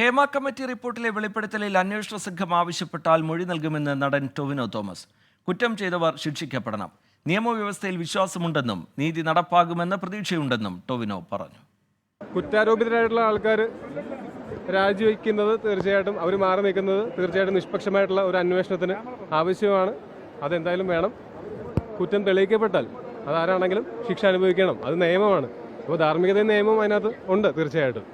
Hema committee റിപ്പോർട്ടിലെ വെളിപ്പെടുത്തലിൽ അന്വേഷണ സംഘം ആവശ്യപ്പെട്ടാൽ മൊഴി നൽകുമെന്ന് നടൻ ടൊവിനോ തോമസ്. കുറ്റം ചെയ്തവർ ശിക്ഷിക്കപ്പെടണം. നിയമവ്യവസ്ഥയിൽ വിശ്വാസമുണ്ടെന്നും നീതി നടപ്പാകുമെന്ന് പ്രതീക്ഷയുണ്ടെന്നും ടൊവിനോ പറഞ്ഞു. കുറ്റാരോപിതരായിട്ടുള്ള ആൾക്കാർ രാജിവെക്കുന്നത് തീർച്ചയായിട്ടും, അവർ മാറി നിൽക്കുന്നത് തീർച്ചയായിട്ടും നിഷ്പക്ഷമായിട്ടുള്ള ഒരു അന്വേഷണത്തിന് ആവശ്യമാണ്. അതെന്തായാലും വേണം. കുറ്റം തെളിയിക്കപ്പെട്ടാൽ അതാരാണെങ്കിലും ശിക്ഷ അനുഭവിക്കണം. അത് നിയമമാണ്. അപ്പോൾ ധാർമ്മികത നിയമം അതിനകത്ത് ഉണ്ട് തീർച്ചയായിട്ടും.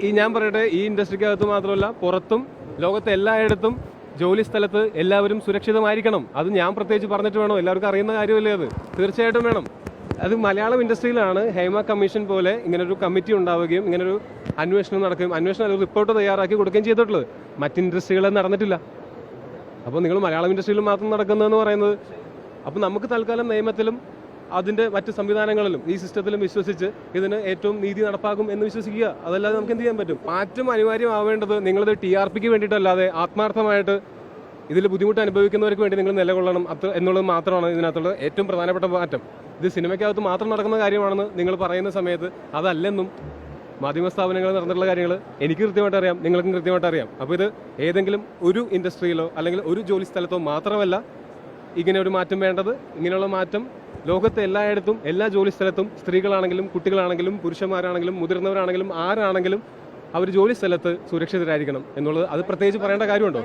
ഈ ഞാൻ പറയട്ടെ, ഈ ഇൻഡസ്ട്രിക്കകത്ത് മാത്രമല്ല പുറത്തും ലോകത്തെ എല്ലായിടത്തും ജോലി സ്ഥലത്ത് എല്ലാവരും സുരക്ഷിതമായിരിക്കണം. അത് ഞാൻ പ്രത്യേകിച്ച് പറഞ്ഞിട്ട് വേണോ? എല്ലാവർക്കും അറിയുന്ന കാര്യമല്ലേ അത്? തീർച്ചയായിട്ടും വേണം. അത് മലയാളം ഇൻഡസ്ട്രിയിലാണ് ഹേമ കമ്മീഷൻ പോലെ ഇങ്ങനൊരു കമ്മിറ്റി ഉണ്ടാവുകയും ഇങ്ങനൊരു അന്വേഷണം നടക്കുകയും അന്വേഷണം റിപ്പോർട്ട് തയ്യാറാക്കി കൊടുക്കുകയും ചെയ്തിട്ടുള്ളത്. മറ്റ് ഇൻഡസ്ട്രികളിൽ നടന്നിട്ടില്ല. അപ്പോൾ നിങ്ങൾ മലയാളം ഇൻഡസ്ട്രിയിൽ മാത്രം നടക്കുന്നതെന്ന് പറയുന്നത്, അപ്പോൾ നമുക്ക് തൽക്കാലം നിയമത്തിലും അതിൻ്റെ മറ്റ് സംവിധാനങ്ങളിലും ഈ സിസ്റ്റത്തിലും വിശ്വസിച്ച് ഇതിന് ഏറ്റവും നീതി നടപ്പാക്കും എന്ന് വിശ്വസിക്കുക. അതല്ലാതെ നമുക്ക് എന്ത് ചെയ്യാൻ പറ്റും? മാറ്റം അനിവാര്യമാവേണ്ടത് നിങ്ങളിത് TRPക്ക് വേണ്ടിയിട്ടല്ലാതെ ആത്മാർത്ഥമായിട്ട് ഇതിൽ ബുദ്ധിമുട്ട് അനുഭവിക്കുന്നവർക്ക് വേണ്ടി നിങ്ങൾ നിലകൊള്ളണം എന്നുള്ളത് മാത്രമാണ് ഇതിനകത്തുള്ള ഏറ്റവും പ്രധാനപ്പെട്ട മാറ്റം. ഇത് സിനിമയ്ക്കകത്ത് മാത്രം നടക്കുന്ന കാര്യമാണെന്ന് നിങ്ങൾ പറയുന്ന സമയത്ത് അതല്ലെന്നും മാധ്യമ സ്ഥാപനങ്ങളിൽ നടന്നിട്ടുള്ള കാര്യങ്ങൾ എനിക്ക് കൃത്യമായിട്ട് അറിയാം, നിങ്ങൾക്കും കൃത്യമായിട്ട് അറിയാം. അപ്പോൾ ഇത് ഏതെങ്കിലും ഒരു ഇൻഡസ്ട്രിയിലോ അല്ലെങ്കിൽ ഒരു ജോലി സ്ഥലത്തോ മാത്രമല്ല ഇങ്ങനെ ഒരു മാറ്റം വേണ്ടത്. ഇങ്ങനെയുള്ള മാറ്റം ലോകത്തെ എല്ലായിടത്തും എല്ലാ ജോലി സ്ഥലത്തും സ്ത്രീകളാണെങ്കിലും കുട്ടികളാണെങ്കിലും പുരുഷന്മാരാണെങ്കിലും മുതിർന്നവരാണെങ്കിലും ആരാണെങ്കിലും അവർ ജോലി സ്ഥലത്ത് സുരക്ഷിതരായിരിക്കണം എന്നുള്ളത് അത് പ്രത്യേകിച്ച് പറയേണ്ട കാര്യമുണ്ടോ?